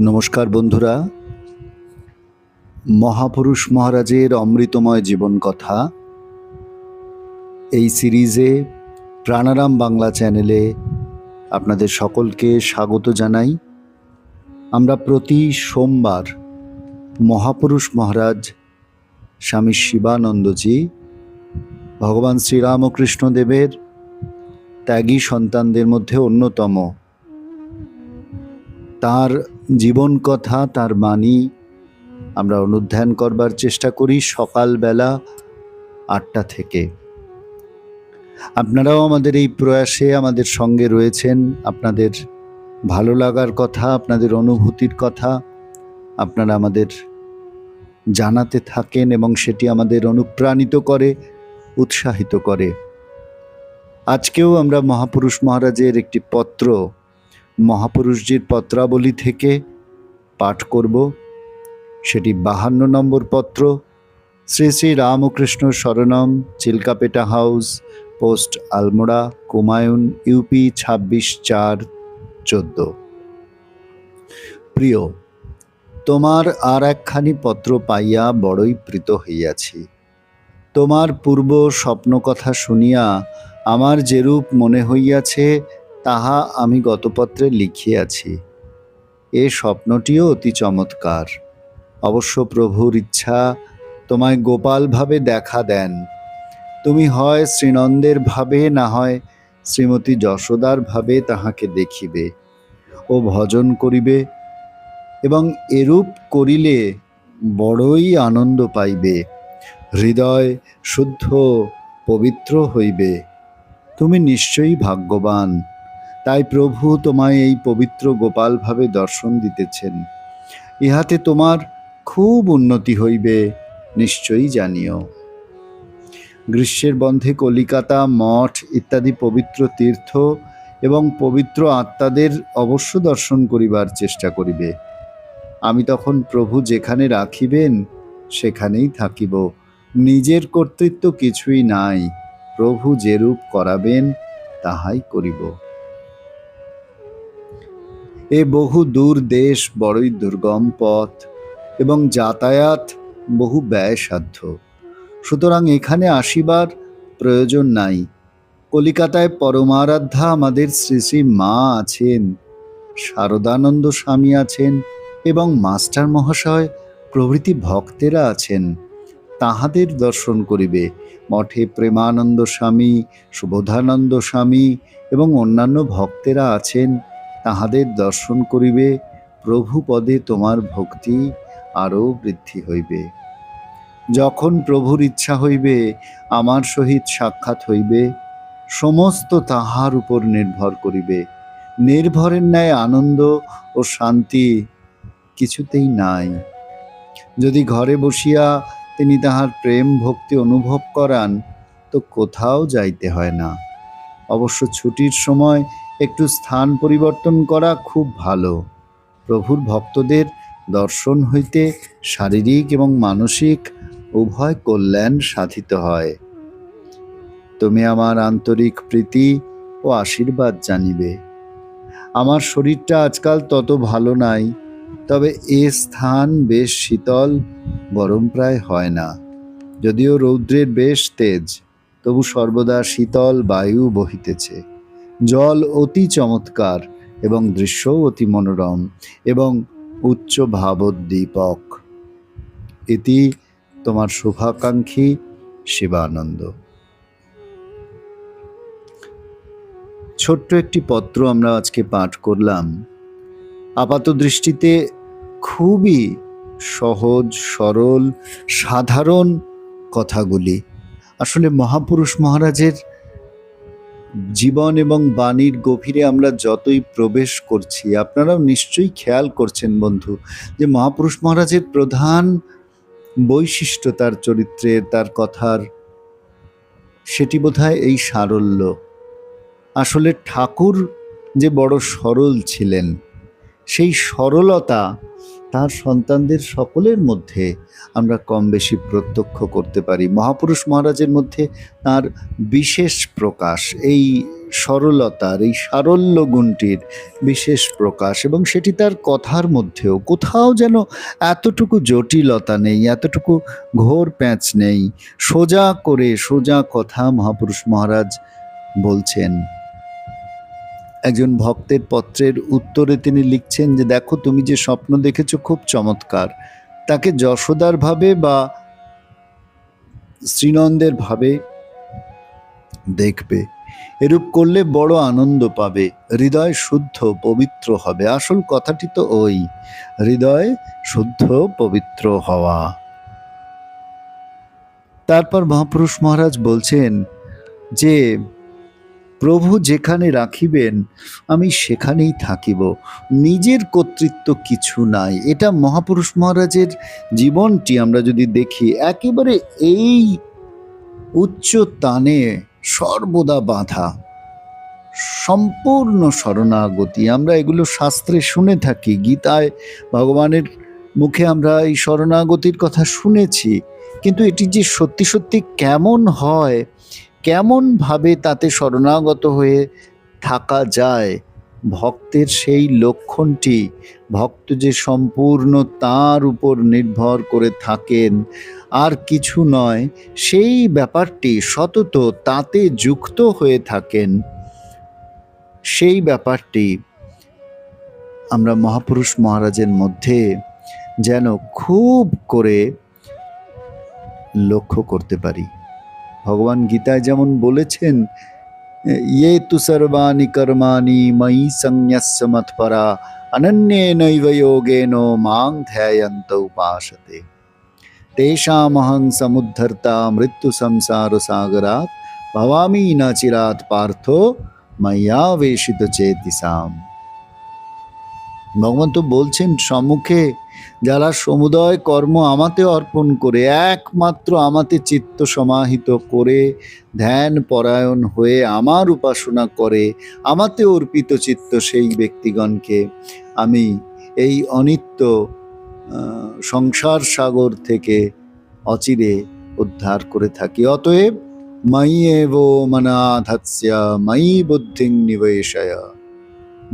নমস্কার বন্ধুরা, মহাপুরুষ মহারাজের অমৃতময় জীবন কথা এই সিরিজে প্রাণারাম বাংলা চ্যানেলে আপনাদের সকলকে স্বাগত জানাই। আমরা প্রতি সোমবার মহাপুরুষ মহারাজ স্বামী শিবানন্দজি ভগবান শ্রীরামকৃষ্ণ দেবের ত্যাগী সন্তানদের মধ্যে অন্যতম, তার জীবন কথা, তার বাণী আমরা অনুধ্যান করবার চেষ্টা করি সকালবেলা 8টা থেকে। আপনারাও আমাদের এই প্রয়াসে আমাদের সঙ্গে রয়েছেন। আপনাদের ভালো লাগার কথা, আপনাদের অনুভূতির কথা আপনারা আমাদের জানাতে থাকেন এবং সেটি আমাদের অনুপ্রাণিত করে, উৎসাহিত করে। আজকেও আমরা মহাপুরুষ মহারাজের একটি পত্র, মহাপুরুষজির পত্রাবলী থেকে পাঠ করব। সেটি 52 নম্বর পত্র, শ্রী শ্রী রামকৃষ্ণ শরণম, Chilkapeta house, post Almora, Kumaon, UP 26/4/14। প্রিয়, তোমার আর একখানি পত্র পাইয়া বড়ই প্রীত হইয়াছি। তোমার পূর্ব স্বপ্ন কথা শুনিয়া আমার যেরূপ মনে হইয়াছে তাহা আমি গত পত্রে লিখিয়াছি। এ স্বপ্নটিও অতি চমৎকার। অবশ্য প্রভুর ইচ্ছা তোমায় গোপালভাবে দেখা দেন। তুমি হয় শ্রীনন্দের ভাবে, না হয় শ্রীমতী যশোদার ভাবে তাহাকে দেখিবে ও ভজন করিবে, এবং এরূপ করিলে বড়ই আনন্দ পাইবে, হৃদয় শুদ্ধ পবিত্র হইবে। তুমি নিশ্চয়ই ভাগ্যবান, তাই প্রভু তোমায় এই পবিত্র গোপাল ভাবে দর্শন দিতেছেন। ইহাতে তোমার খুব উন্নতি হইবে, নিশ্চয়ই জানিও। গ্রীষ্মের বন্ধে কলিকাতা, মঠ ইত্যাদি পবিত্র তীর্থ এবং পবিত্র আত্মাদের অবশ্য দর্শন করিবার চেষ্টা করিবে। আমি তখন প্রভু যেখানে রাখিবেন সেখানেই থাকিব। নিজের কর্তৃত্ব কিছুই নাই, প্রভু যেরূপ করাবেন তাহাই করিব। এ বহু দূর দেশ, বড়ই দুর্গম পথ এবং যাতায়াত বহু ব্যয়সাধ্য, সুতরাং এখানে আসিবার প্রয়োজন নাই। কলিকাতায় পরমারাধ্যা আমাদের শ্রী শ্রী মা আছেন, শারদানন্দ স্বামী আছেন এবং মাস্টার মহাশয় প্রভৃতি ভক্তেরা আছেন, তাহাদের দর্শন করিবে। মঠে প্রেমানন্দ স্বামী, সুবোধানন্দ স্বামী এবং অন্যান্য ভক্তেরা আছেন, তাহাদের দর্শন করিবে। প্রভু পদে তোমার ভক্তি আরও বৃদ্ধি হইবে। যখন প্রভুর ইচ্ছা হইবে আমার সহিত সাক্ষাৎ হইবে, সমস্ত তাহার উপর নির্ভর করিবে। নির্ভরের ন্যায় আনন্দ ও শান্তি কিছুতেই নাই। যদি ঘরে বসিয়া তিনি তাহার প্রেম ভক্তি অনুভব করান তো কোথাও যাইতে হয় না। অবশ্য ছুটির সময় একটু স্থান পরিবর্তন করা খুব ভালো। প্রভুর ভক্তদের দর্শন হইতে শারীরিক এবং মানসিক উভয় কল্যাণ সাধিত হয়। তুমি আমার আন্তরিক প্রীতি ও আশীর্বাদ জানিবে। আমার শরীরটা আজকাল তত ভালো নাই, তবে এ স্থান বেশ শীতল, গরম প্রায় হয় না। যদিও রৌদ্রের বেশ তেজ, তবু সর্বদা শীতল বায়ু বহিতেছে। জল অতি চমৎকার এবং দৃশ্যও অতি মনোরম এবং উচ্চ ভাবোদ্দীপক। ইতি তোমার শুভাকাঙ্ক্ষী শিবানন্দ। ছোট্ট একটি পত্র আমরা আজকে পাঠ করলাম। আপাত দৃষ্টিতে খুবই সহজ সরল সাধারণ কথাগুলি। আসলে মহাপুরুষ মহারাজের জীবন এবং বাণীর গভীরে আমরা যতই প্রবেশ করছি, আপনারাও নিশ্চয়ই খেয়াল করছেন বন্ধু, যে মহাপুরুষ মহারাজের প্রধান বৈশিষ্ট্য তার চরিত্রের, তার কথার, সেটি বোধহয় এই সারল্য। আসলে ঠাকুর যে বড় সরল ছিলেন, সেই সরলতা তার সন্তানদের সকলের মধ্যে আমরা কম বেশি প্রত্যক্ষ করতে পারি। মহাপুরুষ মহারাজের মধ্যে তার বিশেষ প্রকাশ এই সরলতার, এই সারল্য গুণটির বিশেষ প্রকাশ, এবং সেটি তার কথার মধ্যেও কোথাও যেন এতটুকু জটিলতা নেই, এতটুকু ঘোর প্যাঁচ নেই। সোজা কথা মহাপুরুষ মহারাজ বলছেন। একজন ভক্তের পত্রের উত্তরে তিনি লিখছেন যে, দেখো তুমি যে স্বপ্ন দেখেছো খুব চমৎকার, তাকে যশোদার ভাবে বা শ্রীনন্দের ভাবে দেখবে। এরূপ করলে বড় আনন্দ পাবে, হৃদয় শুদ্ধ পবিত্র হবে। আসল কথাটি তো ওই হৃদয় শুদ্ধ পবিত্র হওয়া। তারপর মহাপুরুষ মহারাজ বলছেন যে, প্রভু যেখানে রাখিবেন আমি সেখানেই থাকিব, নিজের কর্তৃত্ব কিছু নাই। এটা মহাপুরুষ মহারাজের জীবনটি আমরা যদি দেখি, একেবারে এই উচ্চ তানে সর্বদা বাঁধা, সম্পূর্ণ শরণাগতি। আমরা এগুলো শাস্ত্রে শুনে থাকি, গীতায় ভগবানের মুখে আমরা এই শরণাগতির কথা শুনেছি, কিন্তু এটি যে সত্যি সত্যি কেমন হয়, কেমন ভাবে তাতে শরণাগত হয়ে থাকা যায়, ভক্তের সেই লক্ষণটি, ভক্ত যে সম্পূর্ণ তার উপর নির্ভর করে থাকেন, আর কিছু নয়, সেই ব্যাপারটি সতত তাতে যুক্ত হয়ে থাকেন, সেই ব্যাপারটি আমরা মহাপুরুষ মহারাজের মধ্যে যেন খুব করে লক্ষ্য করতে পারি। ভগবান গীতায় যেমন বলেছেন, ইয়ে তু সর্বাণি কর্মাণি ময়ি সংন্যস্য মৎপরা অনন্যেনৈব যোগেন মাং ধ্যায়ন্ত উপাসতে তেষামহং সমুদ্ধর্তা মৃত্যু সংসার সাগরাৎ ভবামি ন চিরাৎ পার্থ ময়্যাবেশিত চেতসাম। ভগবান তো বলছেন, সম্মুখে যারা সমুদয় কর্ম আমাতে অর্পণ করে, একমাত্র আমাতে চিত্ত সমাহিত করে, ধ্যান পরায়ণ হয়ে আমার উপাসনা করে, আমাতে অর্পিত চিত্ত সেই ব্যক্তিগণকে আমি এই অনিত্য সংসার সাগর থেকে অচিরে উদ্ধার করে থাকি। অতএব ময়ি এব মনাধস্য ময়ি বুদ্ধিং নিবেশয়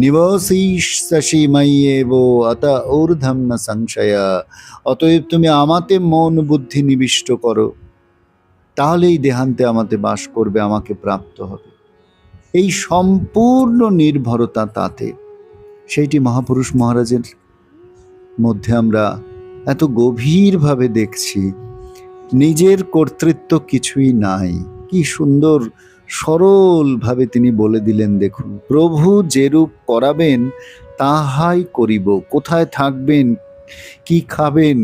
নিবসিষ্যসি ময়ি এব অত ঊর্ধ্বম ন সংশয়। অতএব তুমি আমাতে মন বুদ্ধি নিবিষ্ট করো, তাহলেই দেহান্তে আমাতে বাস করবে, আমাকে প্রাপ্ত হবে। এই সম্পূর্ণ নির্ভরতা তাতে, সেইটি মহাপুরুষ মহারাজের মধ্যে আমরা এত গভীরভাবে দেখছি। নিজের কর্তৃত্ব কিছুই নাই। কি সুন্দর সরলভাবে তিনি বলে দিলেন, দেখুন, প্রভু যেরূপ করাবেন তাহাই করিব। কোথায় থাকবেন, কি খাবেন,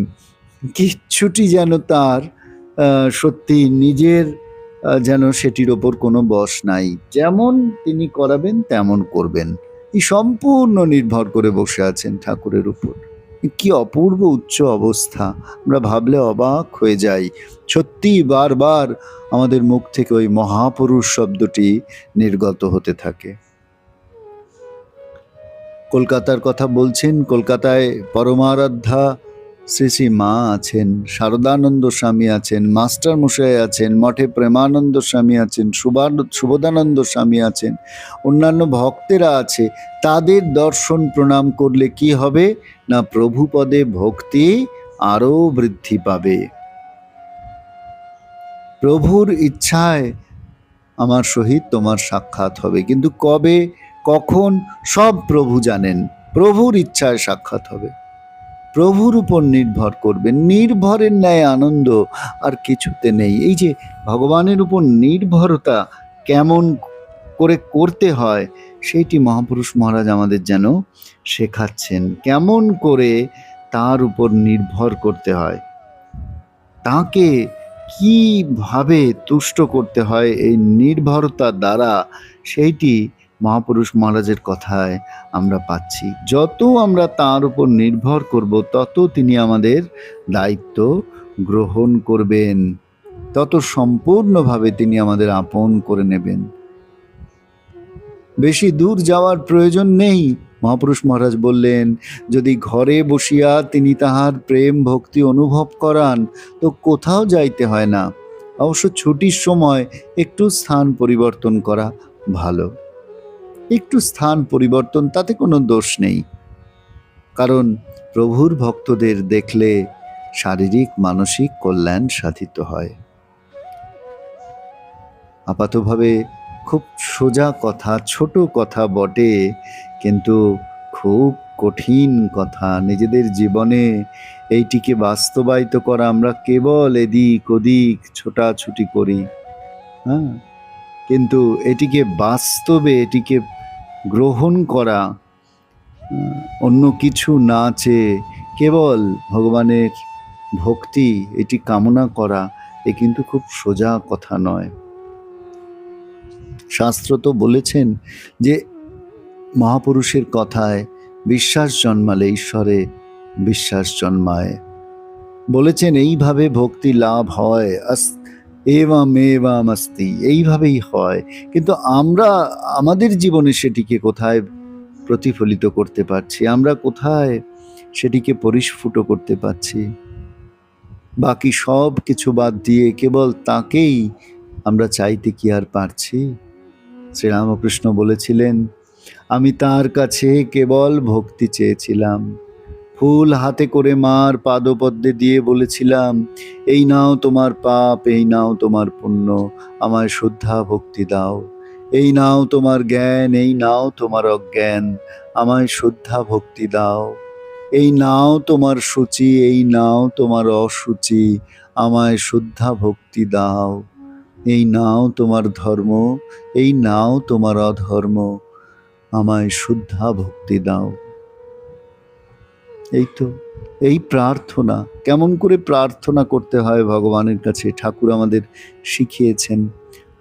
কিচ্ছুটি যেন তার সত্যি নিজের যেন সেটির ওপর কোনো বশ নাই। যেমন তিনি করাবেন তেমন করবেন, এই সম্পূর্ণ নির্ভর করে বসে আছেন ঠাকুরের উপর। কি অপূর্ব উচ্চ অবস্থা, আমরা ভাবলে অবাক হয়ে যাই। সত্যি বারবার আমাদের মুখ থেকে ওই মহাপুরুষ শব্দটি নির্গত হতে থাকে। কলকাতার কথা বলছেন, কলকাতায় পরমারাধ্যা শ্রী শ্রী মা আছেন, শারদানন্দ স্বামী আছেন, মাস্টার মশাই আছেন, মঠে প্রেমানন্দ স্বামী আছেন, সুবোধানন্দ স্বামী আছেন, অন্যান্য ভক্তেরা আছে। তাদের দর্শন প্রণাম করলে কি হবে না, প্রভু পদে ভক্তি আরো বৃদ্ধি পাবে। প্রভুর ইচ্ছায় আমার সহিত তোমার সাক্ষাৎ হবে, কিন্তু কবে কখন সব প্রভু জানেন। প্রভুর ইচ্ছায় সাক্ষাৎ হবে, প্রভুর উপর নির্ভর করবেন। নির্ভরের ন্যায় আনন্দ আর কিছুতে নেই। এই যে ভগবানের উপর নির্ভরতা কেমন করে করতে হয়, সেইটি মহাপুরুষ মহারাজ আমাদের যেন শেখাচ্ছেন। কেমন করে তার উপর নির্ভর করতে হয়, তাকে কিভাবে তুষ্ট করতে হয় এই নির্ভরতার দ্বারা, সেইটি মহাপুরুষ মহারাজের কথায় আমরা পাচ্ছি। যত আমরা তার উপর নির্ভর করব, তত তিনি আমাদের দায়িত্ব গ্রহণ করবেন, তত সম্পূর্ণভাবে তিনি আমাদের আপন করে নেবেন। বেশি দূর যাওয়ার প্রয়োজন নেই। মহাপুরুষ মহারাজ বললেন, যদি ঘরে বসিয়া তিনি তাহার প্রেম ভক্তি অনুভব করান, তো কোথাও যাইতে হয় না। অবশ্য ছুটির সময় একটু স্থান পরিবর্তন করা ভালো। একটু স্থান পরিবর্তন, তাতে কোনো দোষ নেই। কারণ প্রভুর ভক্তদের দেখলে শারীরিক মানসিক কল্যাণ সাধিত হয়। আপাতভাবে খুব সোজা কথা, ছোট কথা বটে, কিন্তু খুব কঠিন কথা। নিজেদের জীবনে এইটিকে বাস্তবায়িত করা, আমরা কেবল এদিক ওদিক ছোটাছুটি করি, হ্যাঁ, কিন্তু এটিকে বাস্তবে, এটিকে গ্রহণ করা, অন্য কিছু না চেয়ে কেবল ভগবানের ভক্তি এটি কামনা করা, এ কিন্তু খুব সোজা কথা নয়। শাস্ত্র তো বলেছেন যে মহাপুরুষের কথায় বিশ্বাস জন্মালে ঈশ্বরে বিশ্বাস জন্মায়। বলেছেন এইভাবে ভক্তি লাভ হয়, এবম এবম অস্তি, এইভাবেই হয়। কিন্তু আমরা আমাদের জীবনে সেটিকে কোথায় প্রতিফলিত করতে পারছি? আমরা কোথায় সেটিকে পরিস্ফুট করতে পারছি? বাকি সব কিছু বাদ দিয়ে কেবল তাকেই আমরা চাইতে কি আর পারছি? শ্রীরামকৃষ্ণ বলেছিলেন, আমি তার কাছে কেবল ভক্তি চেয়েছিলাম। ফুল হাতে করে মার পাদপদ্মে দিয়ে বলেছিলাম, এই নাও তোমার পাপ, এই নাও তোমার পুণ্য, আমায় শ্রদ্ধা ভক্তি দাও। এই নাও তোমার জ্ঞান, এই নাও তোমার অজ্ঞান, আমায় শ্রদ্ধা ভক্তি দাও। এই নাও তোমার সূচি, এই নাও তোমার অসুচি, আমায় শ্রদ্ধা ভক্তি দাও। এই নাও তোমার ধর্ম, এই নাও তোমার অধর্ম, আমায় শ্রদ্ধা ভক্তি দাও। এই তো, এই প্রার্থনা। কেমন করে প্রার্থনা করতে হয় ভগবানের কাছে ঠাকুর আমাদের শিখিয়েছেন।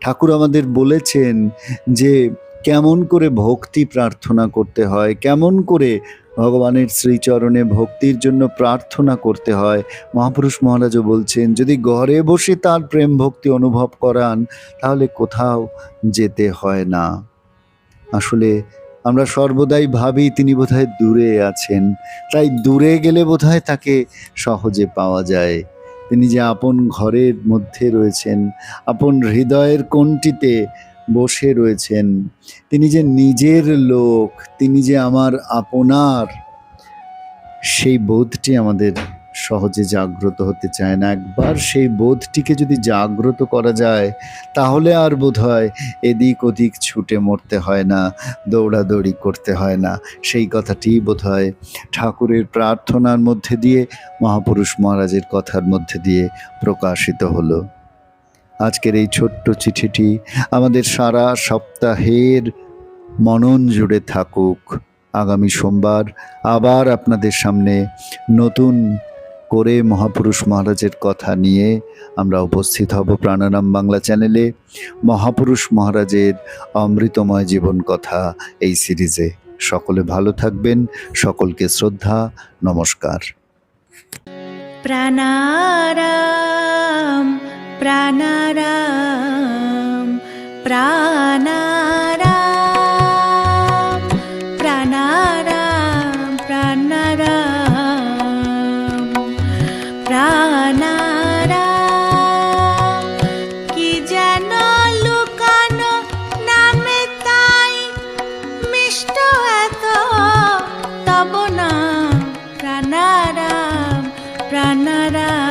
ঠাকুর আমাদের বলেছেন যে কেমন করে ভক্তি প্রার্থনা করতে হয়, কেমন করে ভগবানের শ্রীচরণে ভক্তির জন্য প্রার্থনা করতে হয়। মহাপুরুষ মহারাজও বলছেন, যদি ঘরে বসে তার প্রেম ভক্তি অনুভব করান, তাহলে কোথাও যেতে হয় না। আসলে আমরা সর্বদাই ভাবি তিনি বোধহয় দূরে আছেন, তাই দূরে গেলে বোধহয় তাকে সহজে পাওয়া যায়। তিনি যে আপন ঘরের মধ্যে রয়েছেন, আপন হৃদয়ের কোণটিতে বসে রয়েছেন, তিনি যে নিজের লোক, তিনি যে আমার আপনার, সেই বোধটি আমাদের সহজে জাগ্রত হতে চায় না। একবার সেই বোধটিকে যদি জাগ্রত করা যায়, তাহলে আর বোধহয় এদিক ওদিক ছুটে মরতে হয় না, দৌড়াদৌড়ি করতে হয় না। সেই কথাটি বোধহয় ঠাকুরের প্রার্থনার মধ্যে দিয়ে, মহাপুরুষ মহারাজের কথার মধ্যে দিয়ে প্রকাশিত হলো। আজকের এই ছোট্ট চিঠিটি আমাদের সারা সপ্তাহের মনন জুড়ে থাকুক। আগামী সোমবার আবার আপনাদের সামনে নতুন করে মহাপুরুষ মহারাজের কথা নিয়ে আমরা উপস্থিত হব প্রাণারাম বাংলা চ্যানেলে। মহাপুরুষ মহারাজের অমৃতময় জীবন কথা এই সিরিজে। সকলে ভালো থাকবেন, সকলকে শ্রদ্ধা, নমস্কার। প্রাণারাম প্রাণারাম প্রাণারাম প্রাণারাম প্রাণারাম প্রাণারাম। কি যেন লুকানো নামে তাই মিষ্ট এত তব নাম প্রাণারাম প্রাণারাম।